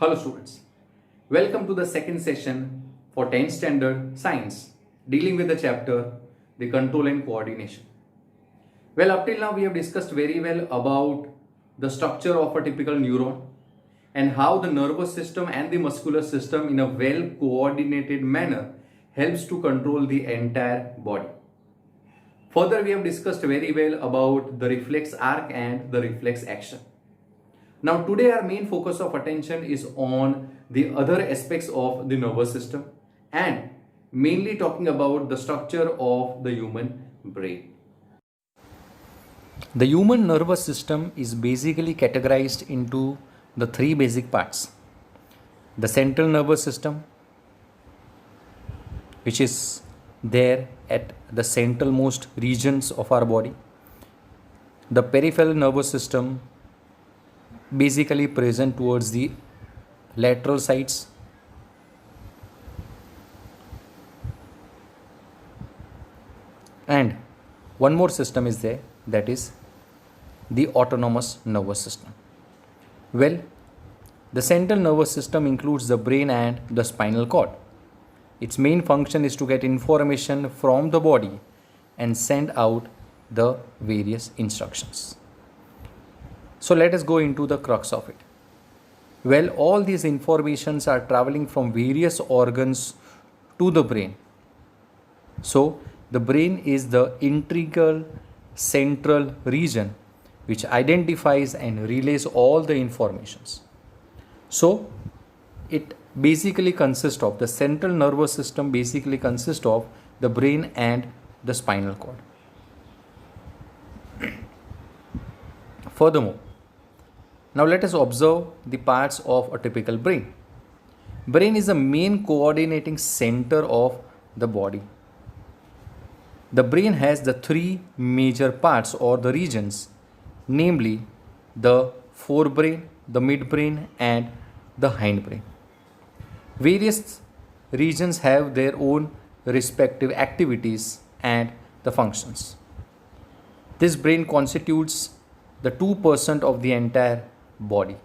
Hello students, welcome to the second session for 10th standard science dealing with the chapter the control and coordination. Well, up till now we have discussed very well about the structure of a typical neuron and how the nervous system and the muscular system in a well coordinated manner helps to control the entire body. Further, we have discussed very well about the reflex arc and the reflex action. Now today our main focus of attention is on the other aspects of the nervous system and mainly talking about the structure of the human brain. The human nervous system is basically categorized into the three basic parts. The central nervous system, which is there at the centralmost regions of our body. The peripheral nervous system, basically present towards the lateral sides, and one more system is there, that is the autonomous nervous system. Well, the central nervous system includes the brain and the spinal cord. Its main function is to get information from the body and send out the various instructions. So let us go into the crux of it. Well, all these informations are traveling from various organs to the brain. So the brain is the integral central region which identifies and relays all the informations. So it basically consists of, the central nervous system basically consists of the brain and the spinal cord. Furthermore, now let us observe the parts of a typical brain. Brain is the main coordinating center of the body. The brain has the three major parts or the regions, namely the forebrain, the midbrain and the hindbrain. Various regions have their own respective activities and the functions. This brain constitutes the 2% of the entire body.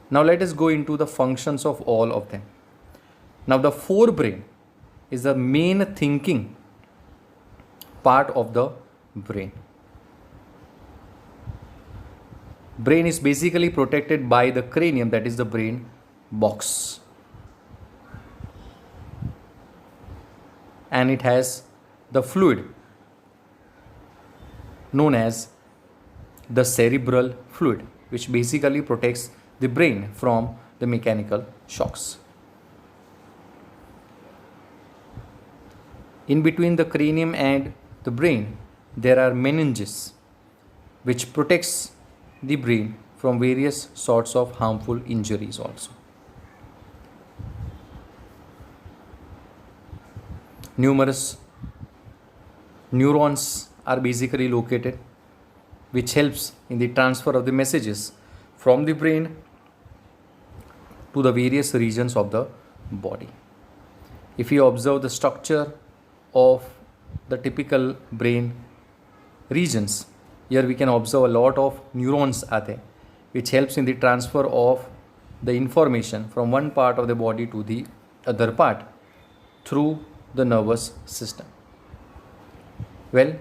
Now let us go into the functions of all of them. Now the forebrain is the main thinking part of the brain. Brain is basically protected by the cranium, that is the brain box, and it has the fluid known as the cerebral fluid, which basically protects the brain from the mechanical shocks. In between the cranium and the brain, there are meninges, which protects the brain from various sorts of harmful injuries also. Numerous neurons are basically located, which helps in the transfer of the messages from the brain to the various regions of the body. If you observe the structure of the typical brain regions, here we can observe a lot of neurons are there, which helps in the transfer of the information from one part of the body to the other part through the nervous system. Well,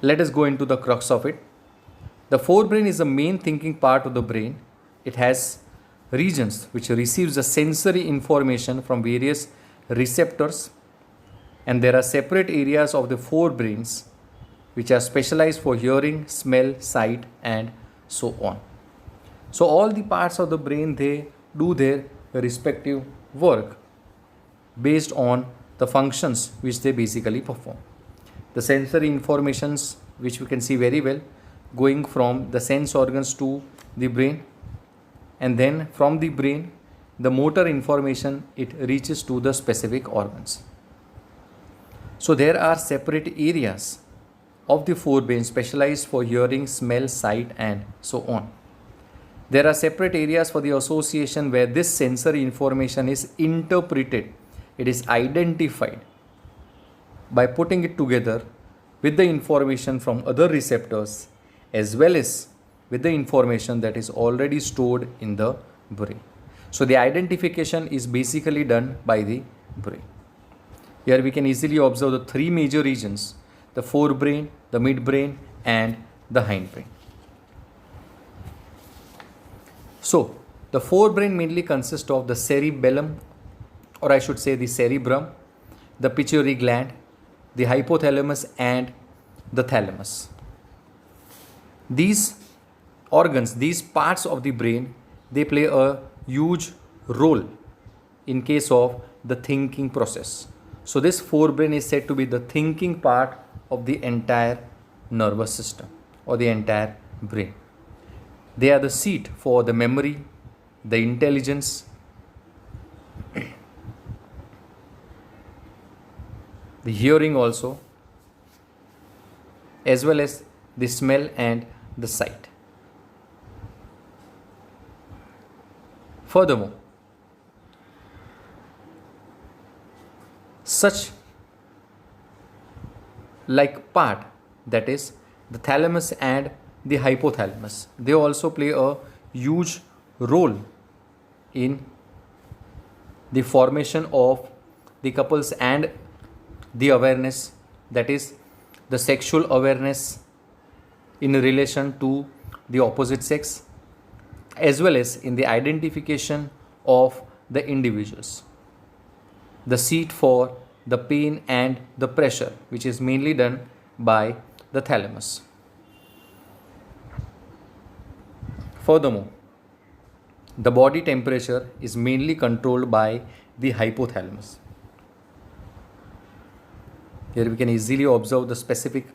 let us go into the crux of it. The forebrain is the main thinking part of the brain. It has regions which receives the sensory information from various receptors, and there are separate areas of the forebrains which are specialized for hearing, smell, sight and so on. So all the parts of the brain, they do their respective work based on the functions which they basically perform. The sensory informations, which we can see very well, going from the sense organs to the brain, and then from the brain the motor information, it reaches to the specific organs. So there are separate areas of the forebrain specialized for hearing, smell, sight and so on. There are separate areas for the association where this sensory information is interpreted. It is identified by putting it together with the information from other receptors as well as with the information that is already stored in the brain. So the identification is basically done by the brain. Here we can easily observe the three major regions: the forebrain, the midbrain, and the hindbrain. So the forebrain mainly consists of the cerebellum, or I should say the cerebrum, the pituitary gland, the hypothalamus, and the thalamus. These organs, these parts of the brain, they play a huge role in case of the thinking process. So this forebrain is said to be the thinking part of the entire nervous system or the entire brain. They are the seat for the memory, the intelligence, the hearing also, as well as the smell and the sight. Furthermore, such like part, that is the thalamus and the hypothalamus, they also play a huge role in the formation of the couples and the awareness, that is the sexual awareness in relation to the opposite sex, as well as in the identification of the individuals. The seat for the pain and the pressure, which is mainly done by the thalamus. Furthermore, the body temperature is mainly controlled by the hypothalamus. Here we can easily observe the specific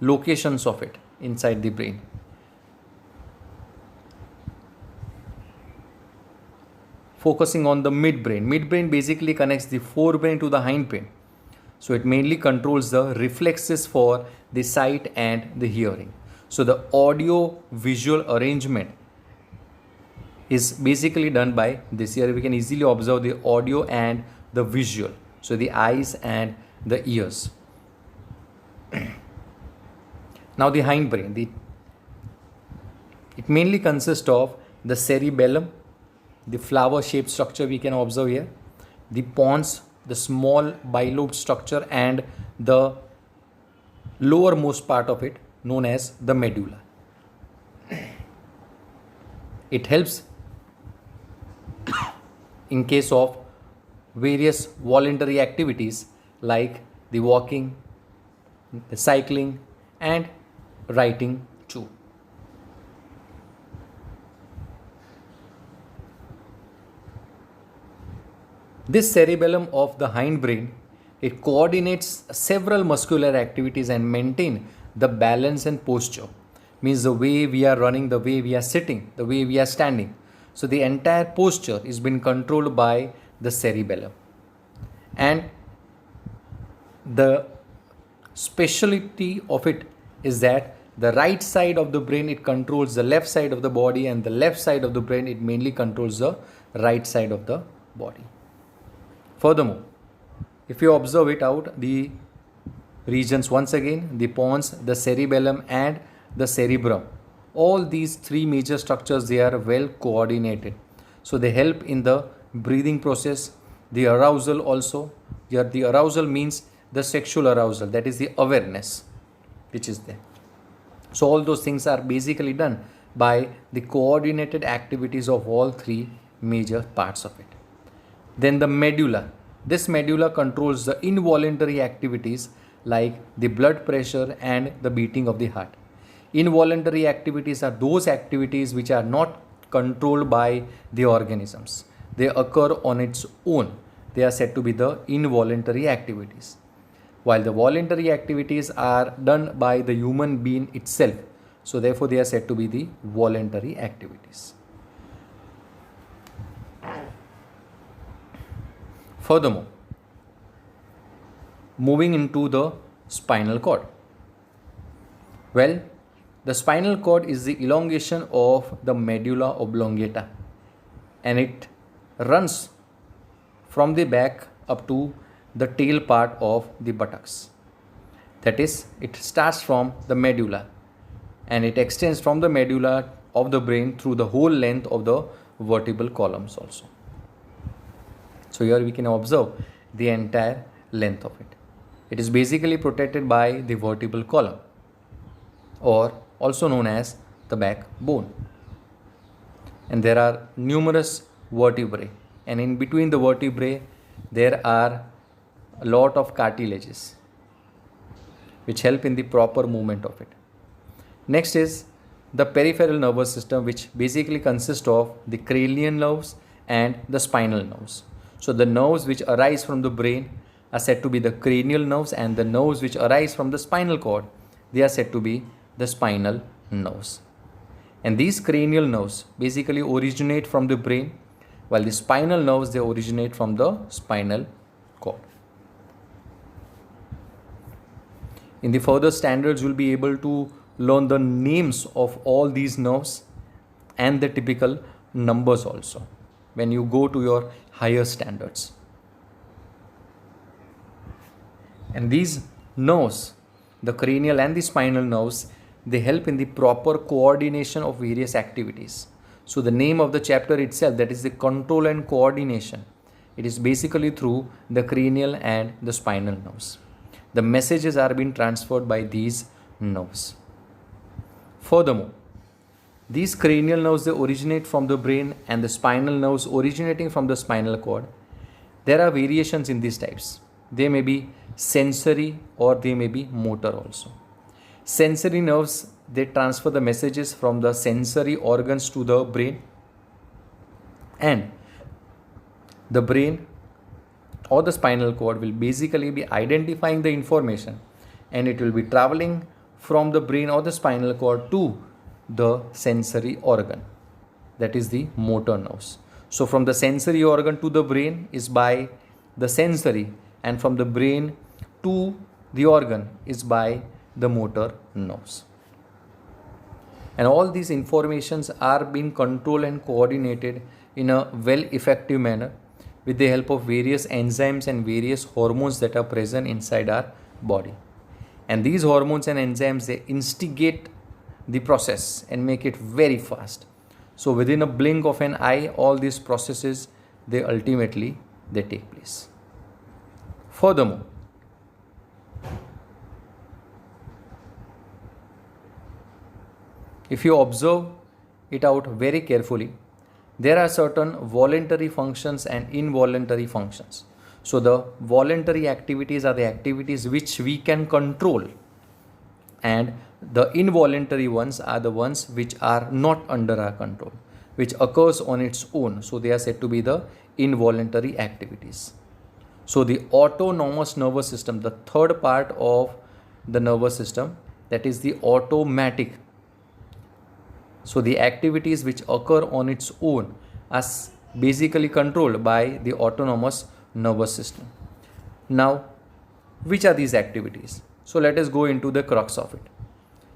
locations of it inside the brain. Focusing on the midbrain. Midbrain basically connects the forebrain to the hindbrain. So it mainly controls the reflexes for the sight and the hearing. So the audio visual arrangement is basically done by this. Here we can easily observe the audio and the visual. So the eyes and the ears. Now the hindbrain. It mainly consists of the cerebellum, the flower-shaped structure we can observe here, the pons, the small bilobed structure, and the lowermost part of it known as the medulla. It helps in case of various voluntary activities like the walking, the cycling, and writing too. This cerebellum of the hindbrain, it coordinates several muscular activities and maintain the balance and posture. Means the way we are running, the way we are sitting, the way we are standing. So the entire posture is being controlled by the cerebellum. And the specialty of it is that the right side of the brain, it controls the left side of the body, and the left side of the brain, it mainly controls the right side of the body. Furthermore, if you observe it out, the regions once again, the pons, the cerebellum, and the cerebrum, all these three major structures, they are well coordinated. So they help in the breathing process, the arousal also. Here the arousal means the sexual arousal, that is the awareness which is there. So all those things are basically done by the coordinated activities of all three major parts of it. Then the medulla. This medulla controls the involuntary activities like the blood pressure and the beating of the heart. Involuntary activities are those activities which are not controlled by the organisms. They occur on its own. They are said to be the involuntary activities. While the voluntary activities are done by the human being itself. So therefore they are said to be the voluntary activities. Furthermore, moving into the spinal cord. Well, the spinal cord is the elongation of the medulla oblongata, and it runs from the back up to the tail part of the buttocks. That is, it starts from the medulla and it extends from the medulla of the brain through the whole length of the vertebral columns also. So here we can observe the entire length of it. It is basically protected by the vertebral column, or also known as the backbone. And there are numerous vertebrae, and in between the vertebrae there are a lot of cartilages which help in the proper movement of it. Next is the peripheral nervous system, which basically consists of the cranial nerves and the spinal nerves. So the nerves which arise from the brain are said to be the cranial nerves, and the nerves which arise from the spinal cord, they are said to be the spinal nerves. And these cranial nerves basically originate from the brain, while the spinal nerves, they originate from the spinal cord. In the further standards, you will be able to learn the names of all these nerves and the typical numbers also when you go to your higher standards. And these nerves, the cranial and the spinal nerves, they help in the proper coordination of various activities. So the name of the chapter itself, that is the control and coordination, it is basically through the cranial and the spinal nerves. The messages are being transferred by these nerves. Furthermore, these cranial nerves, they originate from the brain, and the spinal nerves originating from the spinal cord. There are variations in these types. They may be sensory or they may be motor also. Sensory nerves, they transfer the messages from the sensory organs to the brain, and the brain or the spinal cord will basically be identifying the information, and it will be traveling from the brain or the spinal cord to the sensory organ, that is the motor nerves. So from the sensory organ to the brain is by the sensory, and from the brain to the organ is by the motor nerves. And all these informations are being controlled and coordinated in a well effective manner with the help of various enzymes and various hormones that are present inside our body. And these hormones and enzymes, they instigate the process and make it very fast. So within a blink of an eye, all these processes, they ultimately take place. Furthermore, if you observe it out very carefully, there are certain voluntary functions and involuntary functions. So the voluntary activities are the activities which we can control, and the involuntary ones are the ones which are not under our control, which occurs on its own. So they are said to be the involuntary activities. So the autonomous nervous system, the third part of the nervous system, that is the automatic. So the activities which occur on its own are basically controlled by the autonomous nervous system. Now, which are these activities? So let us go into the crux of it.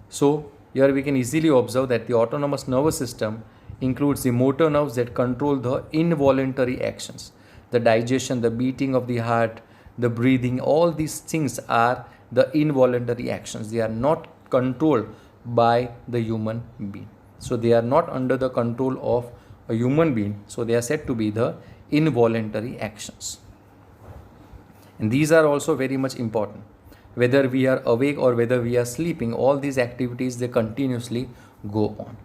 So here we can easily observe that the autonomous nervous system includes the motor nerves that control the involuntary actions. The digestion, the beating of the heart, the breathing, all these things are the involuntary actions. They are not controlled by the human being. So they are not under the control of a human being. So they are said to be the involuntary actions. And these are also very much important. Whether we are awake or whether we are sleeping, all these activities, they continuously go on.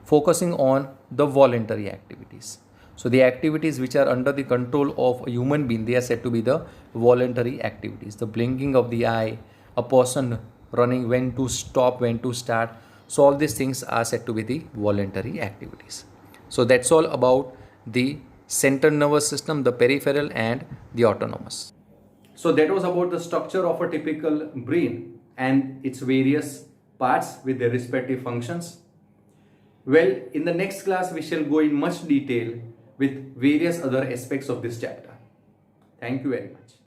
Focusing on the voluntary activities. So the activities which are under the control of a human being, they are said to be the voluntary activities. The blinking of the eye, a person running, when to stop, when to start. So all these things are said to be the voluntary activities. So that's all about the central nervous system, the peripheral and the autonomous. So that was about the structure of a typical brain and its various parts with their respective functions. Well, in the next class, we shall go in much detail with various other aspects of this chapter. Thank you very much.